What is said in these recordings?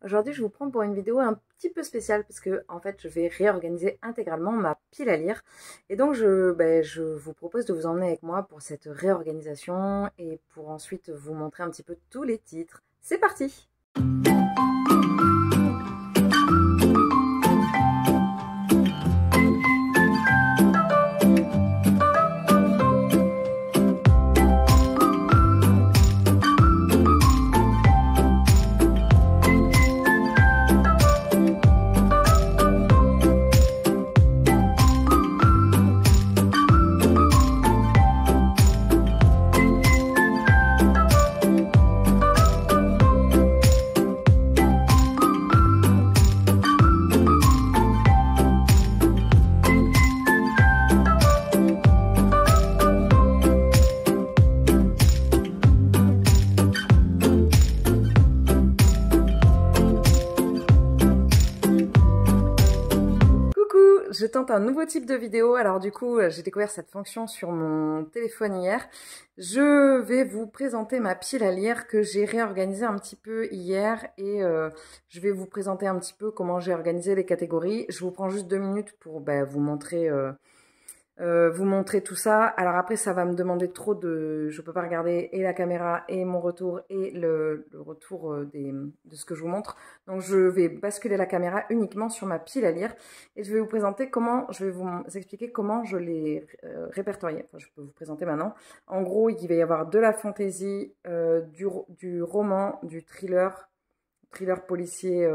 Aujourd'hui, je vous prends pour une vidéo un petit peu spéciale parce que en fait, je vais réorganiser intégralement ma pile à lire. Et donc, je vous propose de vous emmener avec moi pour cette réorganisation et pour ensuite vous montrer un petit peu tous les titres. C'est parti! Je tente un nouveau type de vidéo. Alors du coup, j'ai découvert cette fonction sur mon téléphone hier. Je vais vous présenter ma pile à lire que j'ai réorganisée un petit peu hier et je vais vous présenter un petit peu comment j'ai organisé les catégories. Je vous prends juste 2 minutes pour vous montrer tout ça. Alors après, ça va me demander trop de... Je peux pas regarder et la caméra et mon retour et le retour de ce que je vous montre. Donc je vais basculer la caméra uniquement sur ma pile à lire et je vais vous présenter comment, je vais vous expliquer comment je l'ai répertorié. Enfin, je peux vous présenter maintenant. En gros, il va y avoir de la fantaisie, du roman, du thriller policier,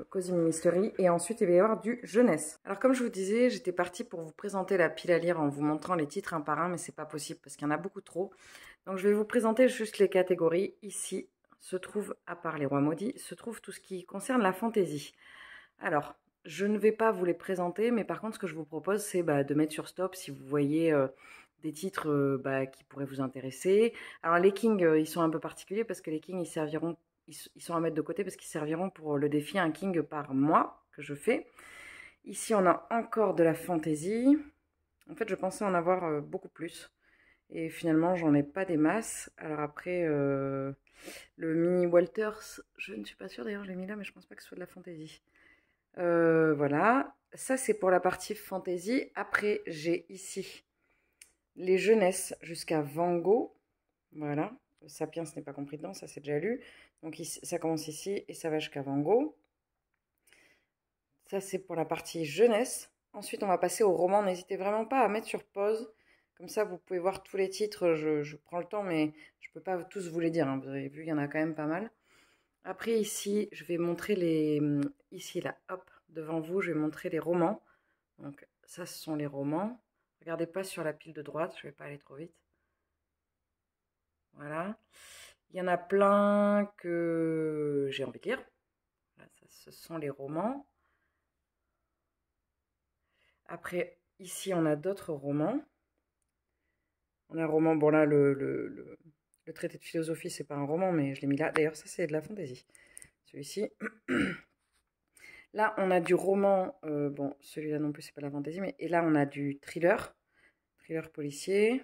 Cozy Mystery, et ensuite il va y avoir du jeunesse. Alors comme je vous disais, j'étais partie pour vous présenter la pile à lire en vous montrant les titres un par un, mais c'est pas possible parce qu'il y en a beaucoup trop. Donc je vais vous présenter juste les catégories. Ici se trouve, à part les rois maudits, se trouve tout ce qui concerne la fantaisie. Alors, je ne vais pas vous les présenter, mais par contre ce que je vous propose c'est de mettre sur stop si vous voyez des titres qui pourraient vous intéresser. Alors les kings, ils sont un peu particuliers parce que les kings, ils sont à mettre de côté parce qu'ils serviront pour le défi un king par mois que je fais. Ici, on a encore de la fantaisie. En fait, je pensais en avoir beaucoup plus. Et finalement, j'en ai pas des masses. Alors après, le mini Walters, je ne suis pas sûre. D'ailleurs, je l'ai mis là, mais je pense pas que ce soit de la fantaisie. Voilà. Ça, c'est pour la partie fantaisie. Après, j'ai ici les jeunesses jusqu'à Van Gogh. Voilà. Sapiens n'est pas compris dedans, ça c'est déjà lu. Donc ici, ça commence ici et ça va jusqu'à Van Gogh. Ça c'est pour la partie jeunesse. Ensuite on va passer au roman. N'hésitez vraiment pas à mettre sur pause. Comme ça vous pouvez voir tous les titres. Je prends le temps mais je ne peux pas tous vous les dire. Hein. Vous avez vu, il y en a quand même pas mal. Après ici, je vais montrer les... Ici là, hop, devant vous, je vais montrer les romans. Donc ça ce sont les romans. Regardez pas sur la pile de droite, je ne vais pas aller trop vite. Voilà. Il y en a plein que j'ai envie de lire. Voilà, ça, ce sont les romans. Après, ici, on a d'autres romans. On a un roman, bon là, le traité de philosophie, c'est pas un roman, mais je l'ai mis là. D'ailleurs, ça, c'est de la fantaisie. Celui-ci. Là, on a du roman. Bon, celui-là non plus, c'est pas de la fantaisie. Et là, on a du thriller. Thriller policier.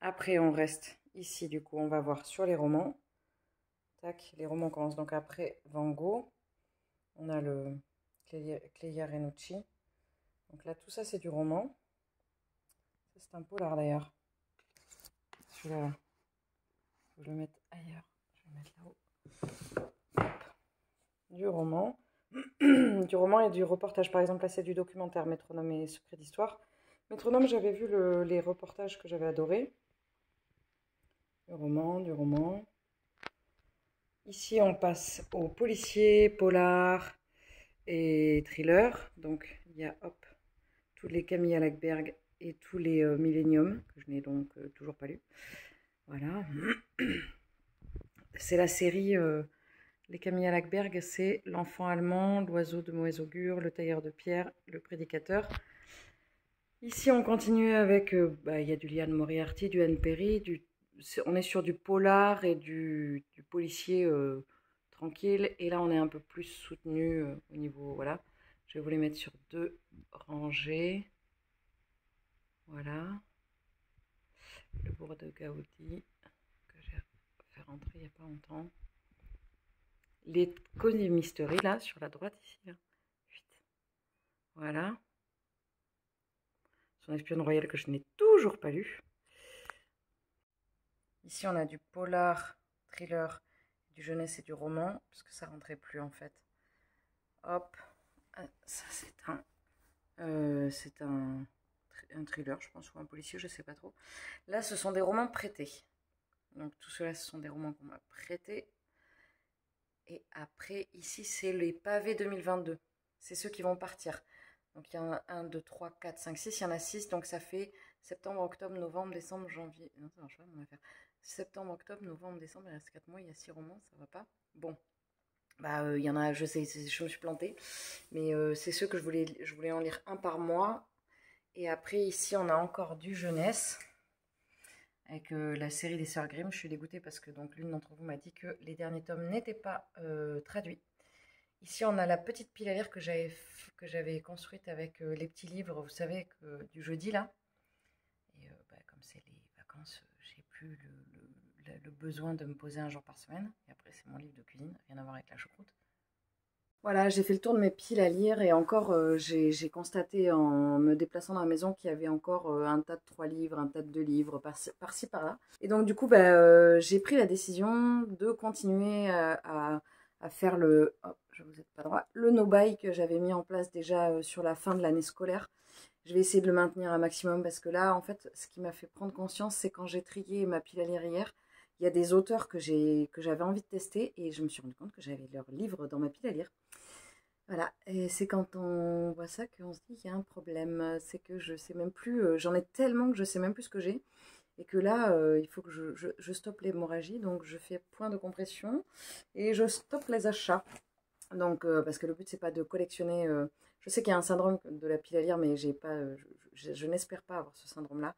Après, on reste ici, du coup, on va voir sur les romans. Tac, les romans commencent donc après Van Gogh. On a le Clelia Renucci. Donc là, tout ça, c'est du roman. Ça, c'est un polar d'ailleurs. Celui-là, je vais le mettre ailleurs. Je vais le mettre là-haut. Du roman. Du roman et du reportage. Par exemple, là, c'est du documentaire, Métronome et Secret d'Histoire. Métronome, j'avais vu les reportages que j'avais adorés. Du roman, du roman. Ici, on passe aux policiers, polar et thriller. Donc, il y a, hop, tous les Camilla Lackberg et tous les Millennium, que je n'ai donc toujours pas lu. Voilà. C'est la série, les Camilla Lackberg, c'est L'enfant allemand, L'oiseau de mauvais augure, Le tailleur de pierre, Le prédicateur. Ici, on continue avec, il y a du Liane Moriarty, du Anne Perry, on est sur du polar et du policier tranquille. Et là, on est un peu plus soutenu au niveau, voilà. Je vais vous les mettre sur 2 rangées. Voilà. Le bourg de Gaudi, que j'ai fait rentrer il n'y a pas longtemps. les Cozy Mystery, là, sur la droite, ici. Là. Voilà. Son espionne royale que je n'ai toujours pas lu. Ici, on a du polar, thriller, du jeunesse et du roman, parce que ça rentrait plus, en fait. Hop. Ça, c'est un thriller, je pense, ou un policier, je sais pas trop. Là, ce sont des romans prêtés. Donc, tout cela, ce sont des romans qu'on m'a prêtés. Et après, ici, c'est les pavés 2022. C'est ceux qui vont partir. Donc, il y en a 1, 2, 3, 4, 5, 6. Il y en a 6. Donc, ça fait septembre, octobre, novembre, décembre, janvier. Non, ça marche pas, mon affaire. Septembre, octobre, novembre, décembre. Il reste 4 mois. Il y a 6 romans. Ça va pas. Bon. Bah, il y en a, je sais, je me suis plantée. Mais c'est ceux que je voulais en lire un par mois. Et après, ici, on a encore du jeunesse. Avec la série des Sœurs Grimm. Je suis dégoûtée parce que donc l'une d'entre vous m'a dit que les derniers tomes n'étaient pas traduits. Ici, on a la petite pile à lire que j'avais construite avec les petits livres, vous savez, du jeudi, là. Et comme c'est les vacances, j'ai plus le besoin de me poser un jour par semaine. Et après, c'est mon livre de cuisine, rien à voir avec la choucroute. Voilà, j'ai fait le tour de mes piles à lire et encore, j'ai constaté en me déplaçant dans la maison qu'il y avait encore un tas de 3 livres, un tas de 2 livres, par-ci, par-là. Et donc, du coup, j'ai pris la décision de continuer à faire le, oh, je vous ai pas droit, le no-buy que j'avais mis en place déjà sur la fin de l'année scolaire. Je vais essayer de le maintenir un maximum parce que là, en fait, ce qui m'a fait prendre conscience, c'est quand j'ai trié ma pile à lire hier, il y a des auteurs que j'avais envie de tester et je me suis rendu compte que j'avais leurs livres dans ma pile à lire. Voilà, et c'est quand on voit ça qu'on se dit qu'il y a un problème. C'est que je sais même plus, j'en ai tellement que je sais même plus ce que j'ai. Et que là, il faut que je stoppe l'hémorragie. Donc je fais point de compression et je stoppe les achats. Donc, parce que le but, c'est pas de collectionner. Je sais qu'il y a un syndrome de la pile à lire, mais j'ai pas, je n'espère pas avoir ce syndrome-là.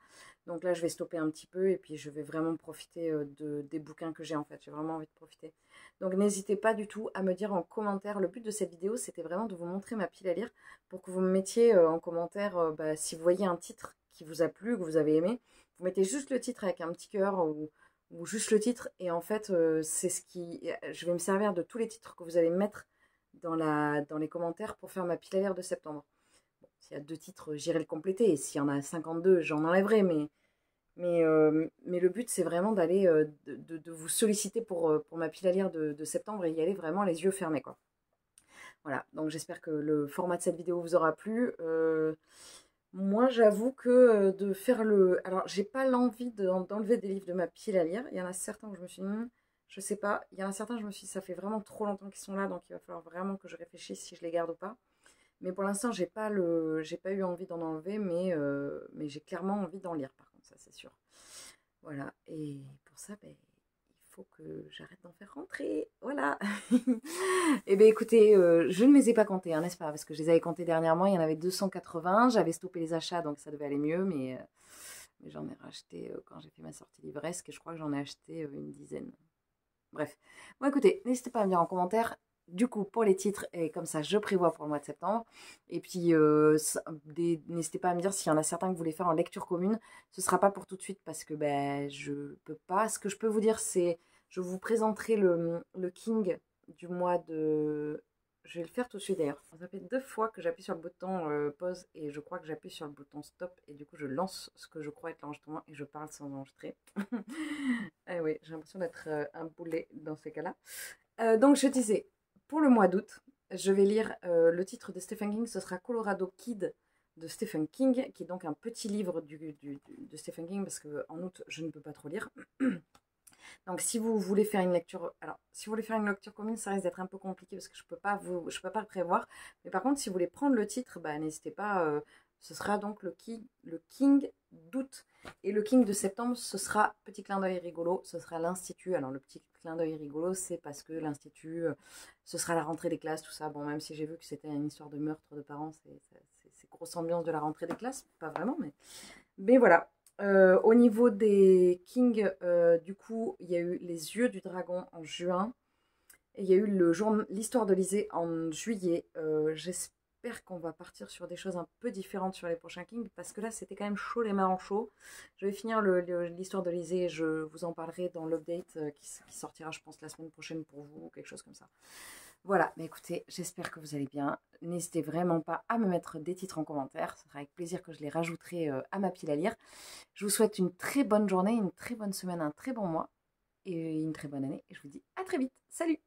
Donc là, je vais stopper un petit peu et puis je vais vraiment profiter des bouquins que j'ai en fait. J'ai vraiment envie de profiter. Donc n'hésitez pas du tout à me dire en commentaire. Le but de cette vidéo, c'était vraiment de vous montrer ma pile à lire pour que vous me mettiez en commentaire si vous voyez un titre qui vous a plu, que vous avez aimé. Vous mettez juste le titre avec un petit cœur ou juste le titre. Et en fait, c'est ce qui. Je vais me servir de tous les titres que vous allez mettre dans les commentaires pour faire ma pile à lire de septembre. Bon, s'il y a 2 titres, j'irai le compléter. Et s'il y en a 52, j'en enlèverai. Mais le but, c'est vraiment d'aller de vous solliciter pour ma pile à lire de septembre et y aller vraiment les yeux fermés, quoi. Voilà, donc j'espère que le format de cette vidéo vous aura plu. Moi, j'avoue que de faire le... Alors, j'ai pas l'envie d'enlever des livres de ma pile à lire. Il y en a certains où je me suis dit, je sais pas. Il y en a certains, je me suis dit, ça fait vraiment trop longtemps qu'ils sont là, donc il va falloir vraiment que je réfléchisse si je les garde ou pas. Mais pour l'instant, j'ai pas eu envie d'en enlever, mais j'ai clairement envie d'en lire, par contre, ça c'est sûr. Voilà, et pour ça, il faut que j'arrête d'en faire rentrer. Voilà. Et bien écoutez, je ne les ai pas comptés, hein, n'est-ce pas? Parce que je les avais comptés dernièrement, il y en avait 280. J'avais stoppé les achats, donc ça devait aller mieux, mais j'en ai racheté quand j'ai fait ma sortie livresque, et je crois que j'en ai acheté une dizaine. Bref. Bon, écoutez, n'hésitez pas à me dire en commentaire, du coup, pour les titres, et comme ça, je prévois pour le mois de septembre. Et puis, n'hésitez pas à me dire s'il y en a certains que vous voulez faire en lecture commune. Ce ne sera pas pour tout de suite parce que je peux pas. Ce que je peux vous dire, c'est, je vous présenterai le King du mois de... Je vais le faire tout de suite d'ailleurs. Ça fait 2 fois que j'appuie sur le bouton pause et je crois que j'appuie sur le bouton stop et du coup je lance ce que je crois être l'enregistrement et je parle sans enregistrer. Ah oui, j'ai l'impression d'être un boulet dans ces cas-là. Donc je disais, pour le mois d'août, je vais lire le titre de Stephen King, ce sera Colorado Kid de Stephen King, qui est donc un petit livre de Stephen King parce qu'en août je ne peux pas trop lire. Donc si vous voulez faire une lecture, alors si vous voulez faire une lecture commune, ça risque d'être un peu compliqué parce que je peux pas le prévoir. Mais par contre, si vous voulez prendre le titre, n'hésitez pas. Ce sera donc le King d'août et le King de septembre. Ce sera petit clin d'œil rigolo. Ce sera l'Institut. Alors le petit clin d'œil rigolo, c'est parce que l'Institut, ce sera la rentrée des classes, tout ça. Bon, même si j'ai vu que c'était une histoire de meurtre de parents, c'est grosse ambiance de la rentrée des classes, pas vraiment, mais voilà. Au niveau des Kings, du coup, il y a eu Les Yeux du Dragon en juin. Et il y a eu l'histoire de Lisée en juillet. j'espère qu'on va partir sur des choses un peu différentes sur les prochains Kings, parce que là, c'était quand même chaud, les mains en chaud. Je vais finir l'histoire de Lizzie et je vous en parlerai dans l'update qui sortira, je pense, la semaine prochaine pour vous, ou quelque chose comme ça. Voilà, mais écoutez, j'espère que vous allez bien. N'hésitez vraiment pas à me mettre des titres en commentaire. Ce sera avec plaisir que je les rajouterai à ma pile à lire. Je vous souhaite une très bonne journée, une très bonne semaine, un très bon mois et une très bonne année. Et je vous dis à très vite. Salut!